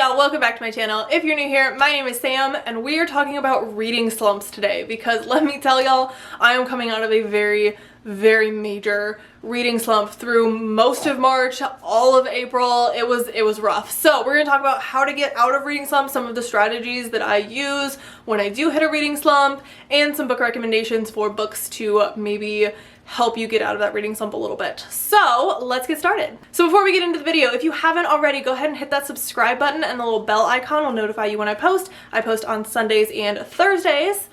y'all, welcome back to my channel. If you're new here, my name is Sam and we are talking about reading slumps today because let me tell y'all, I am coming out of a very major reading slump through most of March, all of April. It was rough. So we're gonna talk about how to get out of reading slumps, some of the strategies that I use when I do hit a reading slump, and some book recommendations for books to maybe help you get out of that reading slump a little bit. So let's get started. So before we get into the video, if you haven't already, go ahead and hit that subscribe button and the little bell icon will notify you when I post. I post on Sundays and Thursdays.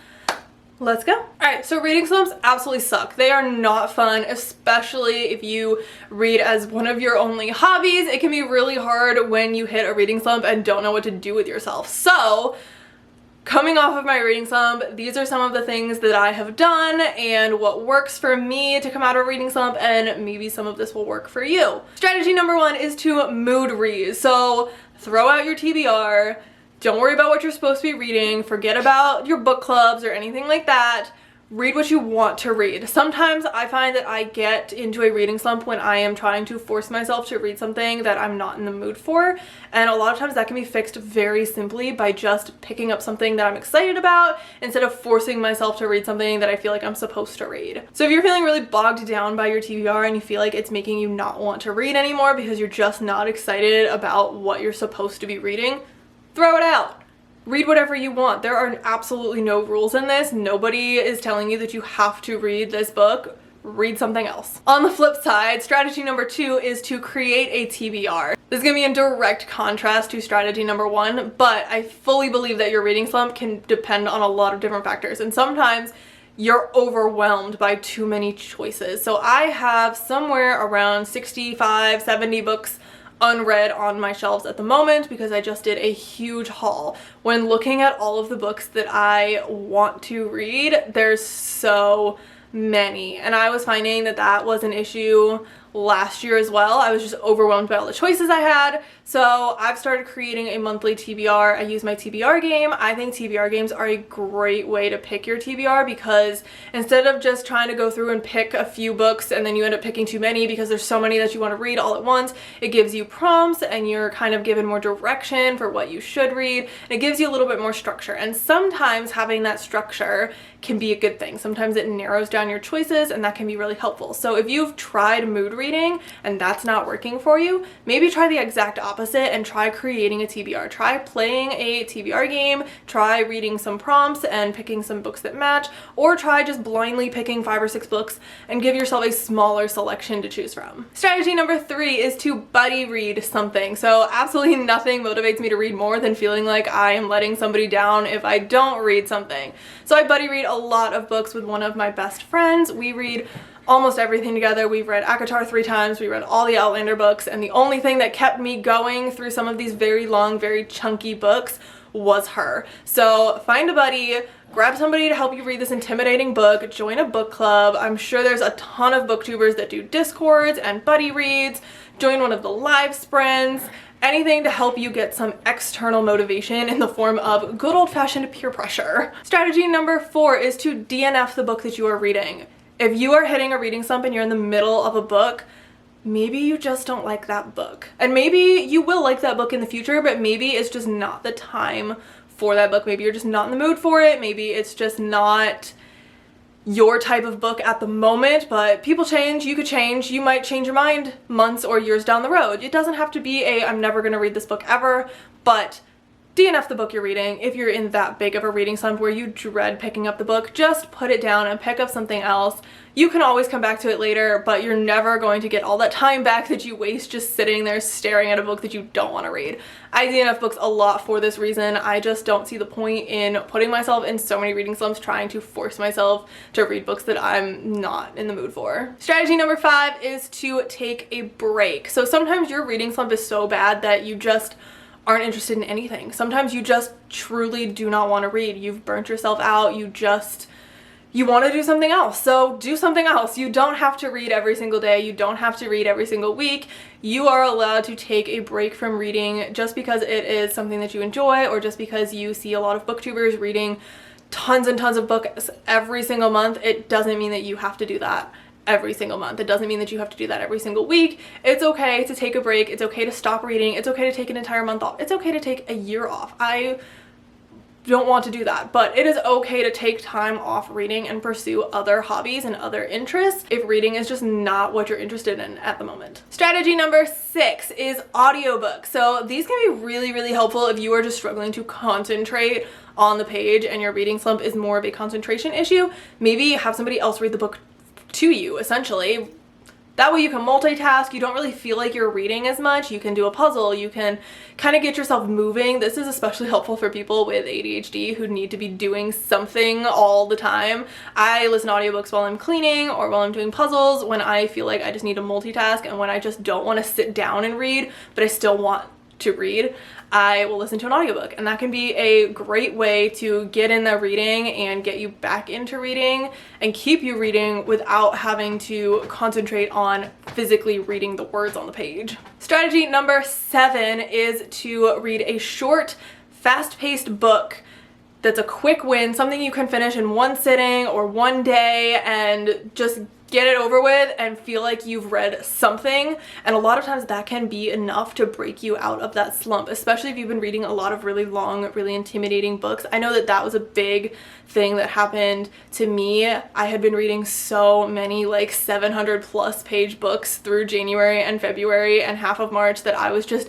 Let's go. All right, so reading slumps absolutely suck. They are not fun, especially if you read as one of your only hobbies. It can be really hard when you hit a reading slump and don't know what to do with yourself. So coming off of my reading slump, these are some of the things that I have done and what works for me to come out of a reading slump, and maybe some of this will work for you. Strategy number one is to mood read. So throw out your TBR. Don't worry about what you're supposed to be reading. Forget about your book clubs or anything like that. Read what you want to read. Sometimes I find that I get into a reading slump when I am trying to force myself to read something that I'm not in the mood for. And a lot of times that can be fixed very simply by just picking up something that I'm excited about instead of forcing myself to read something that I feel like I'm supposed to read. So if you're feeling really bogged down by your TBR and you feel like it's making you not want to read anymore because you're just not excited about what you're supposed to be reading, throw it out. Read whatever you want. There are absolutely no rules in this. Nobody is telling you that you have to read this book. Read something else. On the flip side, strategy number two is to create a TBR. This is going to be in direct contrast to strategy number one, but I fully believe that your reading slump can depend on a lot of different factors, and sometimes you're overwhelmed by too many choices. So I have somewhere around 65, 70 books unread on my shelves at the moment because I just did a huge haul. When looking at all of the books that I want to read, there's so many, and I was finding that that was an issue last year as well. I was just overwhelmed by all the choices I had. So I've started creating a monthly TBR. I use my TBR game. I think TBR games are a great way to pick your TBR because instead of just trying to go through and pick a few books and then you end up picking too many because there's so many that you want to read all at once, it gives you prompts and you're kind of given more direction for what you should read. And it gives you a little bit more structure. And sometimes having that structure can be a good thing. Sometimes it narrows down your choices and that can be really helpful. So if you've tried mood reading and that's not working for you, maybe try the exact opposite and try creating a TBR. Try playing a TBR game, try reading some prompts and picking some books that match, or try just blindly picking 5 or 6 books and give yourself a smaller selection to choose from. Strategy number 3 is to buddy read something. So absolutely nothing motivates me to read more than feeling like I am letting somebody down if I don't read something. So I buddy read a lot of books with one of my best friends. We read almost everything together. We've read ACOTAR 3 times, we read all the Outlander books, and the only thing that kept me going through some of these very long, very chunky books was her. So find a buddy, grab somebody to help you read this intimidating book, join a book club. I'm sure there's a ton of booktubers that do discords and buddy reads. Join one of the live sprints. Anything to help you get some external motivation in the form of good old-fashioned peer pressure. Strategy number 4 is to DNF the book that you are reading. If you are hitting a reading slump and you're in the middle of a book, maybe you just don't like that book. And maybe you will like that book in the future, but maybe it's just not the time for that book. Maybe you're just not in the mood for it. Maybe it's just not your type of book at the moment, but people change, you could change, you might change your mind months or years down the road. It doesn't have to be a I'm never gonna read this book ever, but DNF the book you're reading. If you're in that big of a reading slump where you dread picking up the book, just put it down and pick up something else. You can always come back to it later, but you're never going to get all that time back that you waste just sitting there staring at a book that you don't want to read. I DNF books a lot for this reason. I just don't see the point in putting myself in so many reading slumps trying to force myself to read books that I'm not in the mood for. Strategy number 5 is to take a break. So sometimes your reading slump is so bad that you just aren't interested in anything. Sometimes you just truly do not want to read. You've burnt yourself out. You want to do something else. So do something else. You don't have to read every single day. You don't have to read every single week. You are allowed to take a break from reading just because it is something that you enjoy, or just because you see a lot of booktubers reading tons and tons of books every single month. It doesn't mean that you have to do that. every single month. It doesn't mean that you have to do that every single week. It's okay to take a break. It's okay to stop reading. It's okay to take an entire month off. It's okay to take a year off. I don't want to do that, but it is okay to take time off reading and pursue other hobbies and other interests if reading is just not what you're interested in at the moment. Strategy number 6 is audiobooks. So these can be really, really helpful if you are just struggling to concentrate on the page and your reading slump is more of a concentration issue. Maybe have somebody else read the book to you, essentially. That way you can multitask. You don't really feel like you're reading as much. You can do a puzzle. You can kind of get yourself moving. This is especially helpful for people with ADHD who need to be doing something all the time. I listen to audiobooks while I'm cleaning or while I'm doing puzzles, when I feel like I just need to multitask and when I just don't want to sit down and read, but I still want to read. I will listen to an audiobook, and that can be a great way to get in the reading and get you back into reading and keep you reading without having to concentrate on physically reading the words on the page. Strategy number 7 is to read a short, fast-paced book that's a quick win, something you can finish in one sitting or one day and just get it over with and feel like you've read something. And a lot of times that can be enough to break you out of that slump, especially if you've been reading a lot of really long, really intimidating books. I know that that was a big thing that happened to me. I had been reading so many like 700 plus page books through January and February and half of March that I was just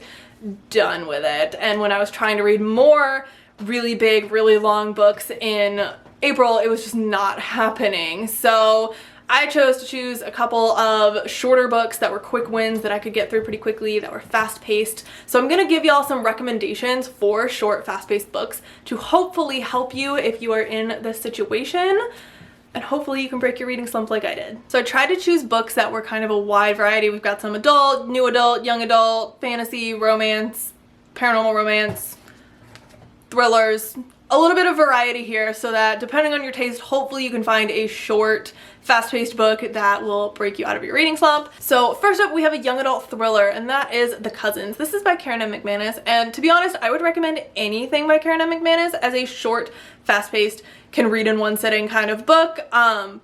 done with it. And when I was trying to read more really big, really long books in April, it was just not happening. So I chose to choose a couple of shorter books that were quick wins that I could get through pretty quickly, that were fast-paced. So I'm going to give y'all some recommendations for short, fast-paced books to hopefully help you if you are in this situation, and hopefully you can break your reading slump like I did. So I tried to choose books that were kind of a wide variety. We've got some adult, new adult, young adult, fantasy, romance, paranormal romance, thrillers, a little bit of variety here so that depending on your taste, hopefully you can find a short, fast-paced book that will break you out of your reading slump. So first up, we have a young adult thriller, and that is The Cousins. This is by Karen M. McManus, and to be honest, I would recommend anything by Karen M. McManus as a short, fast-paced, can read in one sitting kind of book,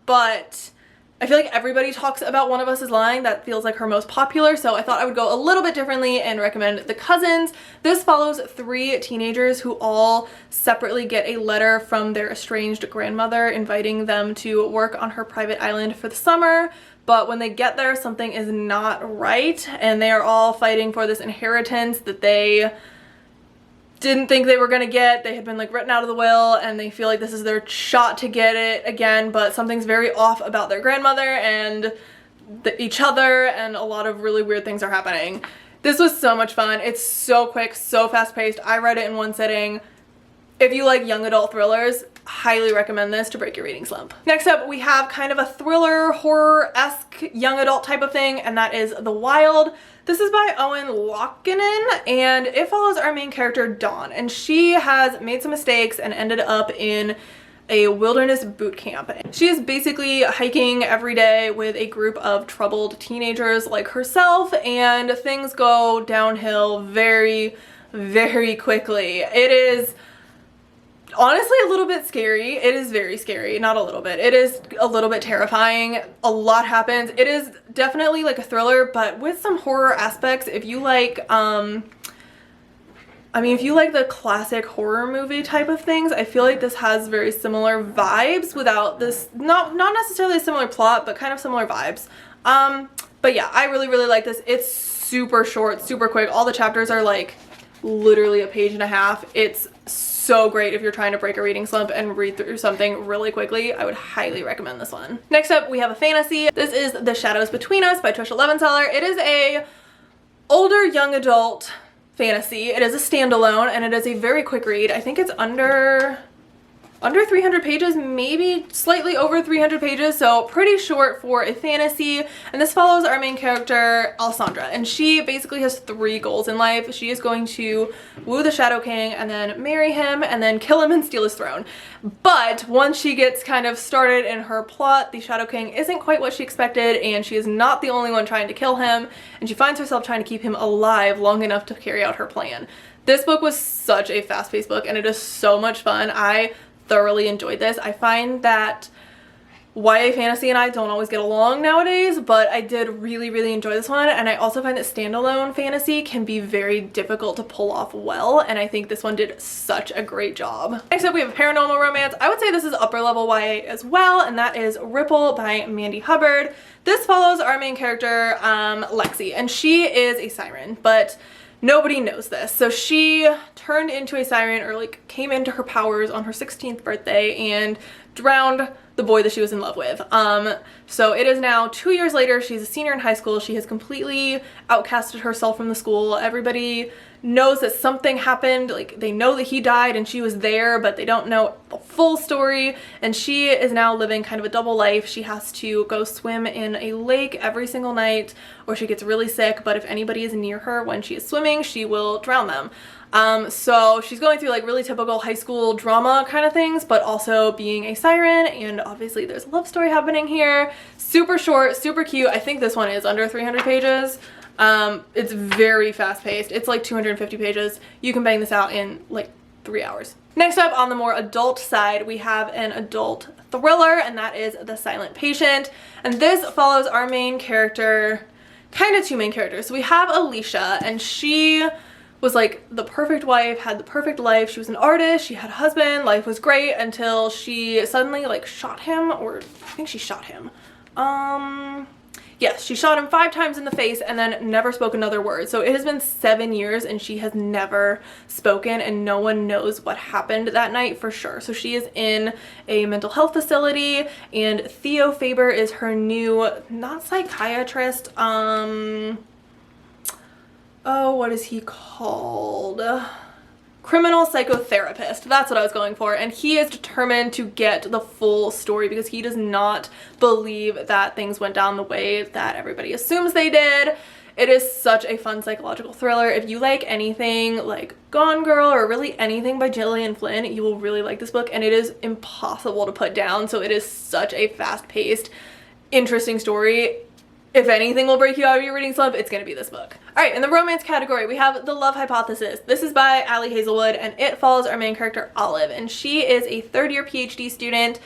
but I feel like everybody talks about One of Us is Lying. That feels like her most popular, so I thought I would go a little bit differently and recommend The Cousins. This follows 3 teenagers who all separately get a letter from their estranged grandmother inviting them to work on her private island for the summer. But when they get there, something is not right, and they are all fighting for this inheritance that they didn't think they were gonna get. They had been like written out of the will, and they feel like this is their shot to get it again, but something's very off about their grandmother and each other, and a lot of really weird things are happening. This was so much fun. It's so quick, so fast-paced. I read it in one sitting. If you like young adult thrillers, highly recommend this to break your reading slump. Next up, we have kind of a thriller, horror-esque young adult type of thing, and that is The Wild. This is by Owen Lockinen, and it follows our main character, Dawn, and she has made some mistakes and ended up in a wilderness boot camp. She is basically hiking every day with a group of troubled teenagers like herself, and things go downhill very, very quickly. It is honestly a little bit scary. It is very scary. Not a little bit. It is a little bit terrifying. A lot happens. It is definitely like a thriller, but with some horror aspects. If you like, if you like the classic horror movie type of things, I feel like this has very similar vibes without this, not necessarily a similar plot, but kind of similar vibes. But yeah, I really, really like this. It's super short, super quick. All the chapters are like literally a page and a half. It's so great if you're trying to break a reading slump and read through something really quickly. I would highly recommend this one. Next up, we have a fantasy. This is The Shadows Between Us by Trisha Levinsaller. It is a older young adult fantasy. It is a standalone, and it is a very quick read. I think it's under 300 pages, maybe slightly over 300 pages, so pretty short for a fantasy. And this follows our main character, Alessandra, and she basically has 3 goals in life. She is going to woo the Shadow King and then marry him and then kill him and steal his throne. But once she gets kind of started in her plot, the Shadow King isn't quite what she expected, and she is not the only one trying to kill him, and she finds herself trying to keep him alive long enough to carry out her plan. This book was such a fast-paced book, and it is so much fun. I thoroughly enjoyed this. I find that YA fantasy and I don't always get along nowadays, but I did really enjoy this one, and I also find that standalone fantasy can be very difficult to pull off well, and I think this one did such a great job. Next up we have Paranormal Romance. I would say this is upper level YA as well, and that is Ripple by Mandy Hubbard. This follows our main character, Lexi, and she is a siren, but nobody knows this. So she turned into a siren, or like came into her powers on her 16th birthday and drowned the boy that she was in love with. So it is now 2 years later. She's a senior in high school. She has completely outcasted herself from the school. Everybody knows that something happened. Like, they know that he died and she was there, but they don't know the full story. And she is now living kind of a double life. She has to go swim in a lake every single night, or she gets really sick. But if anybody is near her when she is swimming, she will drown them. So she's going through like really typical high school drama kind of things, but also being a siren, and obviously there's a love story happening here. Super short, super cute. I think this one is under 300 pages. It's very fast paced. It's like 250 pages. You can bang this out in like 3 hours. Next up, on the more adult side, we have an adult thriller, and that is The Silent Patient. And this follows our main character, kind of two main characters. So we have Alicia, and she was like the perfect wife, had the perfect life. She was an artist, she had a husband, life was great until she suddenly like shot him, or I think she shot him. Yes, she shot him 5 times in the face and then never spoke another word. So it has been 7 years and she has never spoken, and no one knows what happened that night for sure. So she is in a mental health facility, and Theo Faber is her new, not psychiatrist, oh, what is he called? Criminal psychotherapist. That's what I was going for. And he is determined to get the full story because he does not believe that things went down the way that everybody assumes they did. It is such a fun psychological thriller. If you like anything like Gone Girl or really anything by Gillian Flynn, you will really like this book, and it is impossible to put down. So it is such a fast-paced, interesting story. If anything will break you out of your reading slump, it's going to be this book. All right, in the romance category, we have The Love Hypothesis. This is by Ali Hazelwood, and it follows our main character, Olive, and she is a third-year PhD student,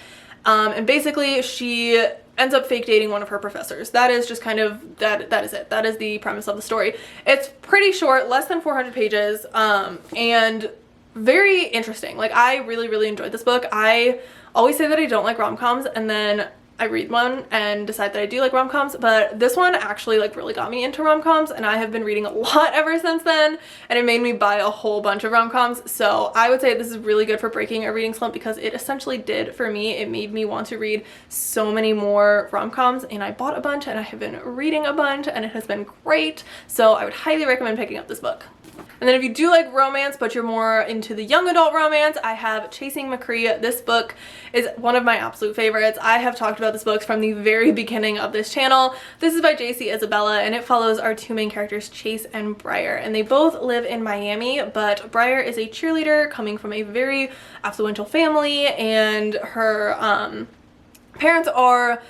and basically she ends up fake dating one of her professors. That is just kind of, that is it. That is the premise of the story. It's pretty short, less than 400 pages, and very interesting. Like, I really enjoyed this book. I always say that I don't like rom-coms, and then I read one and decide that I do like rom-coms, but this one actually like really got me into rom-coms, and I have been reading a lot ever since then, and it made me buy a whole bunch of rom-coms. So I would say this is really good for breaking a reading slump because it essentially did for me. It made me want to read so many more rom-coms, and I bought a bunch and I have been reading a bunch, and it has been great. So I would highly recommend picking up this book. And then if you do like romance, but you're more into the young adult romance, I have Chasing Mccree. This book is one of my absolute favorites. I have talked about this book from the very beginning of this channel. This is by JC Isabella, and it follows our two main characters, Chase and Briar. And they both live in Miami, but Briar is a cheerleader coming from a very affluential family, and her parents are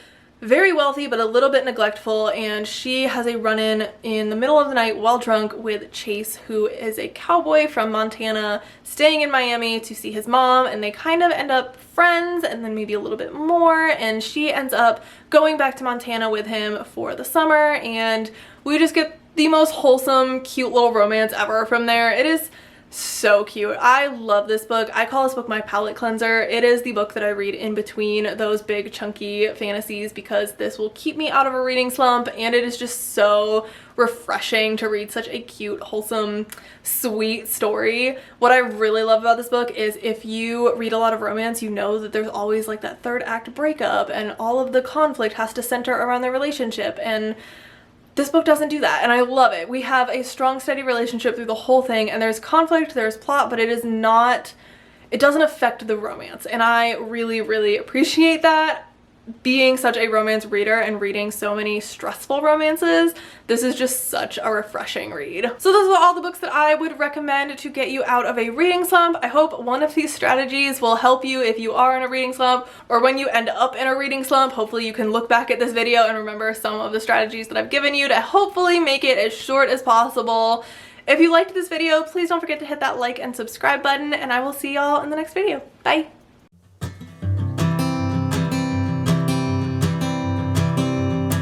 very wealthy but a little bit neglectful, and she has a run-in in the middle of the night while drunk with Chase, who is a cowboy from Montana staying in Miami to see his mom, and they kind of end up friends and then maybe a little bit more, and she ends up going back to Montana with him for the summer, and we just get the most wholesome, cute little romance ever from there. It is so cute. I love this book. I call this book my palate cleanser. It is the book that I read in between those big chunky fantasies because this will keep me out of a reading slump, and it is just so refreshing to read such a cute, wholesome, sweet story. What I really love about this book is if you read a lot of romance, you know that there's always like that third act breakup and all of the conflict has to center around their relationship, and this book doesn't do that, and I love it. We have a strong, steady relationship through the whole thing, and there's conflict, there's plot, but it doesn't affect the romance, and I really appreciate that. Being such a romance reader and reading so many stressful romances, this is just such a refreshing read. So those are all the books that I would recommend to get you out of a reading slump. I hope one of these strategies will help you if you are in a reading slump, or when you end up in a reading slump, hopefully you can look back at this video and remember some of the strategies that I've given you to hopefully make it as short as possible. If you liked this video, please don't forget to hit that like and subscribe button, and I will see y'all in the next video. Bye!